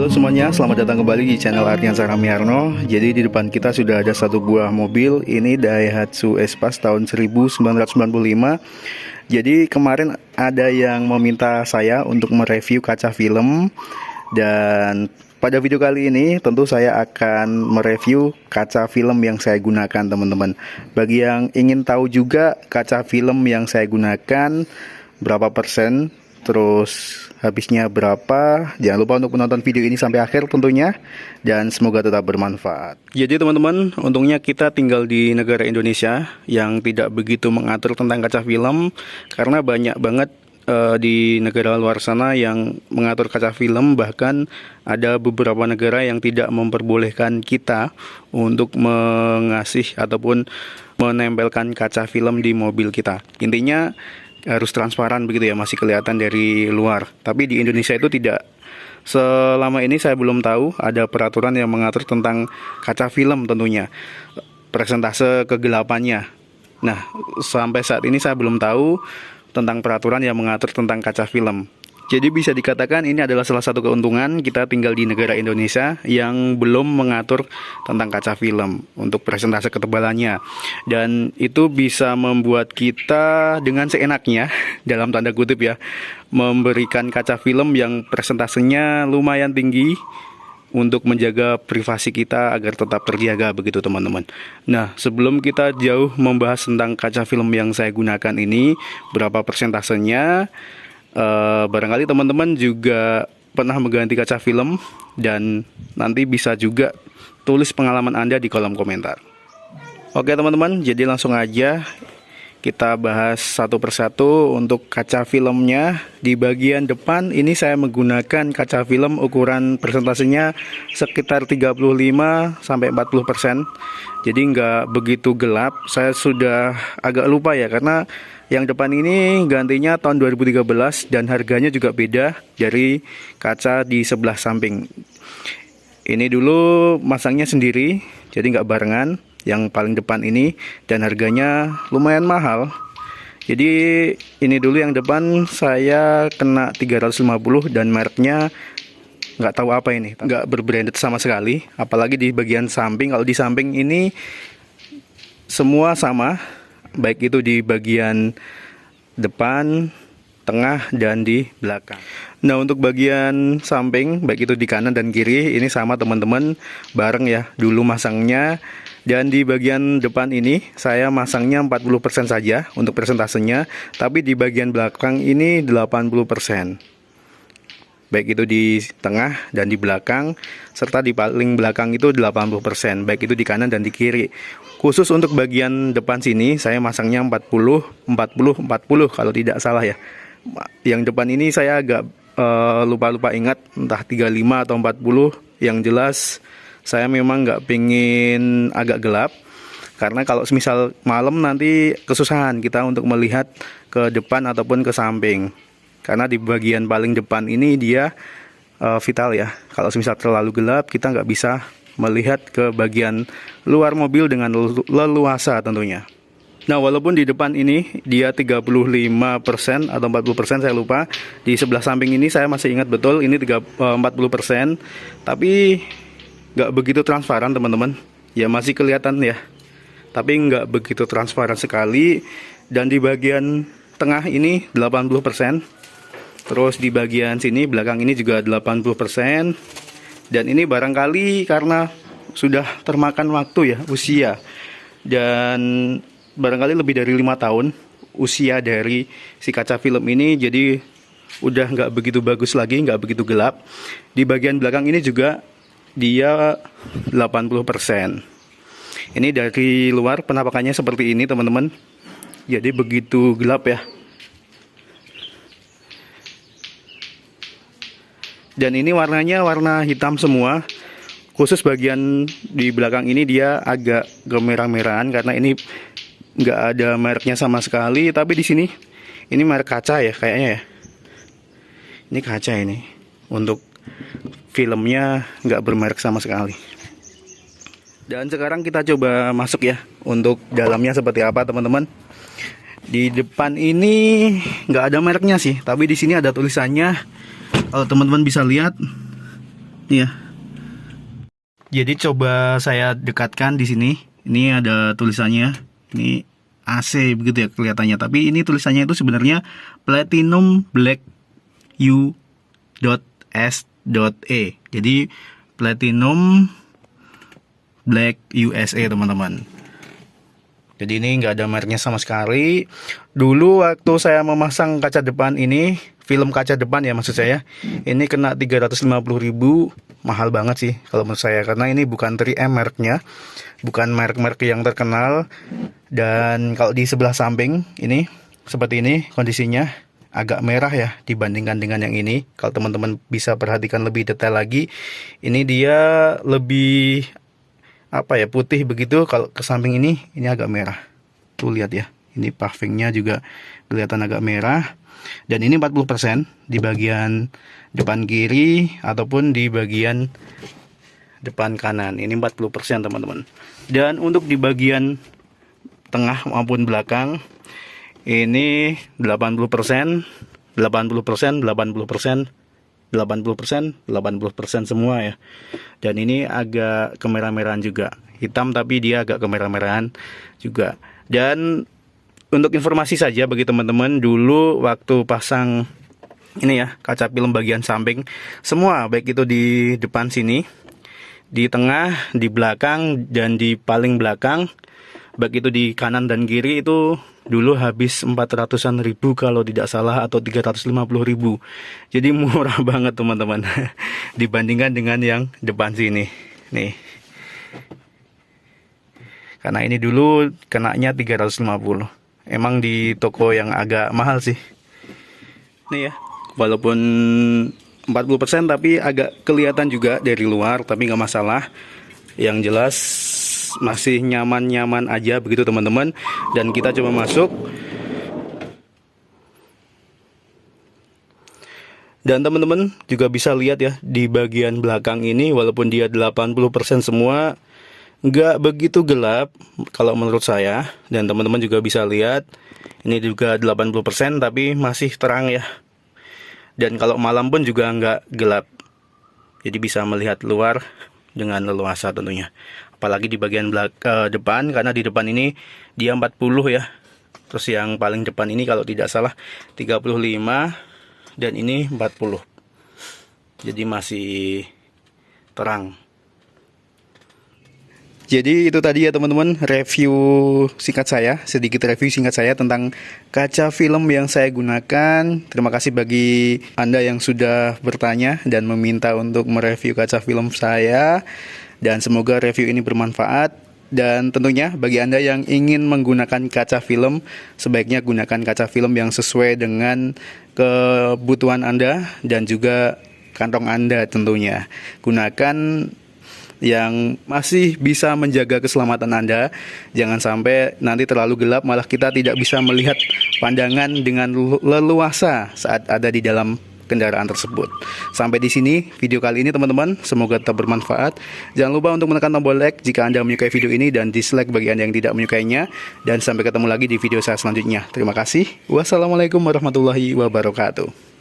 Halo semuanya, selamat datang kembali di channel Ardiansah Ramiarno. Jadi di depan kita sudah ada satu buah mobil. Ini Daihatsu Espas tahun 1995. Jadi kemarin ada yang meminta saya untuk mereview kaca film. Dan pada video kali ini tentu saya akan mereview kaca film yang saya gunakan, teman-teman. Bagi yang ingin tahu juga kaca film yang saya gunakan berapa persen, terus habisnya berapa, jangan lupa untuk menonton video ini sampai akhir tentunya, dan semoga tetap bermanfaat. Jadi teman-teman, untungnya kita tinggal di negara Indonesia yang tidak begitu mengatur tentang kaca film, karena banyak banget di negara luar sana yang mengatur kaca film. Bahkan ada beberapa negara yang tidak memperbolehkan kita untuk mengasih ataupun menempelkan kaca film di mobil kita. Intinya harus transparan begitu ya, masih kelihatan dari luar. Tapi di Indonesia itu tidak. Selama ini saya belum tahu ada peraturan yang mengatur tentang kaca film tentunya, persentase kegelapannya. Nah, sampai saat ini saya belum tahu tentang peraturan yang mengatur tentang kaca film. Jadi bisa dikatakan ini adalah salah satu keuntungan kita tinggal di negara Indonesia yang belum mengatur tentang kaca film untuk persentase ketebalannya. Dan itu bisa membuat kita dengan seenaknya, dalam tanda kutip ya, memberikan kaca film yang persentasenya lumayan tinggi untuk menjaga privasi kita agar tetap terjaga begitu teman-teman. Nah, sebelum kita jauh membahas tentang kaca film yang saya gunakan ini, berapa persentasenya, barangkali teman-teman juga pernah mengganti kaca film, dan nanti bisa juga tulis pengalaman Anda di kolom komentar. Oke teman-teman, jadi langsung aja kita bahas satu persatu. Untuk kaca filmnya, di bagian depan ini saya menggunakan kaca film ukuran persentasenya sekitar 35-40%. Jadi nggak begitu gelap. Saya sudah agak lupa ya, karena yang depan ini gantinya tahun 2013 dan harganya juga beda dari kaca di sebelah samping. Ini dulu masangnya sendiri, jadi nggak barengan yang paling depan ini, dan harganya lumayan mahal. Jadi ini dulu yang depan saya kena 350 dan mereknya nggak tahu apa ini, nggak berbranded sama sekali. Apalagi di bagian samping, kalau di samping ini semua sama, baik itu di bagian depan, tengah, dan di belakang. Nah, untuk bagian samping, baik itu di kanan dan kiri, ini sama teman-teman, bareng ya dulu masangnya. Dan di bagian depan ini saya masangnya 40% saja untuk persentasenya, tapi di bagian belakang ini 80%. Baik itu di tengah dan di belakang, serta di paling belakang itu 80%, baik itu di kanan dan di kiri. Khusus untuk bagian depan sini saya masangnya 40 kalau tidak salah ya. Yang depan ini saya agak lupa ingat, entah 35 atau 40. Yang jelas saya memang nggak pengen agak gelap, karena kalau misal malam nanti kesusahan kita untuk melihat ke depan ataupun ke samping. Karena di bagian paling depan ini dia vital ya. Kalau misal terlalu gelap, kita nggak bisa melihat ke bagian luar mobil dengan leluasa tentunya. Nah, walaupun di depan ini dia 35% atau 40%, saya lupa. Di sebelah samping ini saya masih ingat betul ini 40%, tapi nggak begitu transparan teman-teman. Ya masih kelihatan ya, tapi nggak begitu transparan sekali. Dan di bagian tengah ini 80%. Terus di bagian sini belakang ini juga 80%. Dan ini barangkali karena sudah termakan waktu ya, usia. Dan barangkali lebih dari 5 tahun usia dari si kaca film ini, jadi udah nggak begitu bagus lagi, nggak begitu gelap. Di bagian belakang ini juga dia 80%. Ini dari luar penampakannya seperti ini teman-teman. Jadi begitu gelap ya. Dan ini warnanya warna hitam semua. Khusus bagian di belakang ini dia agak gemerah-merahan, karena ini nggak ada mereknya sama sekali. Tapi di sini ini merek kaca ya kayaknya ya. Ini kaca ini. Untuk filmnya nggak bermerek sama sekali. Dan sekarang kita coba masuk ya, untuk dalamnya seperti apa teman-teman. Di depan ini nggak ada mereknya sih, tapi di sini ada tulisannya. Kalau teman-teman bisa lihat, Nih ya. Jadi coba saya dekatkan di sini. Ini ada tulisannya. Ini AC begitu ya kelihatannya. Tapi ini tulisannya itu sebenarnya Platinum Black U.S.E. Jadi Platinum Black USA teman-teman. Jadi ini nggak ada mereknya sama sekali. Dulu waktu saya memasang kaca depan ini, film kaca depan ya maksud saya, ini kena 350.000. Mahal banget sih kalau menurut saya, karena ini bukan 3M mereknya, bukan merek-merek yang terkenal. Dan kalau di sebelah samping ini seperti ini kondisinya, agak merah ya dibandingkan dengan yang ini. Kalau teman-teman bisa perhatikan lebih detail lagi, ini dia lebih putih begitu. Kalau ke samping ini agak merah. Tuh lihat ya, ini pavingnya juga kelihatan agak merah. Dan ini 40% di bagian depan kiri ataupun di bagian depan kanan. Ini 40% teman-teman. Dan untuk di bagian tengah maupun belakang ini 80%, 80%, 80%, 80% semua ya. Dan ini agak kemerah-merahan juga, hitam tapi dia agak kemerah-merahan juga. Dan untuk informasi saja bagi teman-teman, dulu waktu pasang ini ya kaca film bagian samping semua, baik itu di depan sini, di tengah, di belakang, dan di paling belakang, baik itu di kanan dan kiri, itu dulu habis 400-an ribu kalau tidak salah, atau 350.000. Jadi murah banget teman-teman dibandingkan dengan yang depan sini nih. Karena ini dulu kenanya 350. Emang di toko yang agak mahal sih. Nih ya, walaupun 40% tapi agak kelihatan juga dari luar, tapi nggak masalah. Yang jelas masih nyaman-nyaman aja begitu teman-teman. Dan kita coba masuk. Dan teman-teman juga bisa lihat ya, di bagian belakang ini walaupun dia 80% semua, nggak begitu gelap kalau menurut saya. Dan teman-teman juga bisa lihat ini juga 80% tapi masih terang ya. Dan kalau malam pun juga nggak gelap, jadi bisa melihat luar dengan leluasa tentunya. Apalagi di bagian depan, karena di depan ini dia 40 ya. Terus yang paling depan ini kalau tidak salah 35, dan ini 40. Jadi masih terang. Jadi itu tadi ya teman-teman, sedikit review singkat saya tentang kaca film yang saya gunakan. Terima kasih bagi Anda yang sudah bertanya dan meminta untuk mereview kaca film saya. Dan semoga review ini bermanfaat. Dan tentunya bagi Anda yang ingin menggunakan kaca film, sebaiknya gunakan kaca film yang sesuai dengan kebutuhan Anda dan juga kantong Anda tentunya. Gunakan yang masih bisa menjaga keselamatan Anda. Jangan sampai nanti terlalu gelap malah kita tidak bisa melihat pandangan dengan leluasa saat ada di dalam kendaraan tersebut. Sampai di sini video kali ini teman-teman, semoga tetap bermanfaat. Jangan lupa untuk menekan tombol like jika Anda menyukai video ini, dan dislike bagi Anda yang tidak menyukainya. Dan sampai ketemu lagi di video saya selanjutnya. Terima kasih. Wassalamualaikum warahmatullahi wabarakatuh.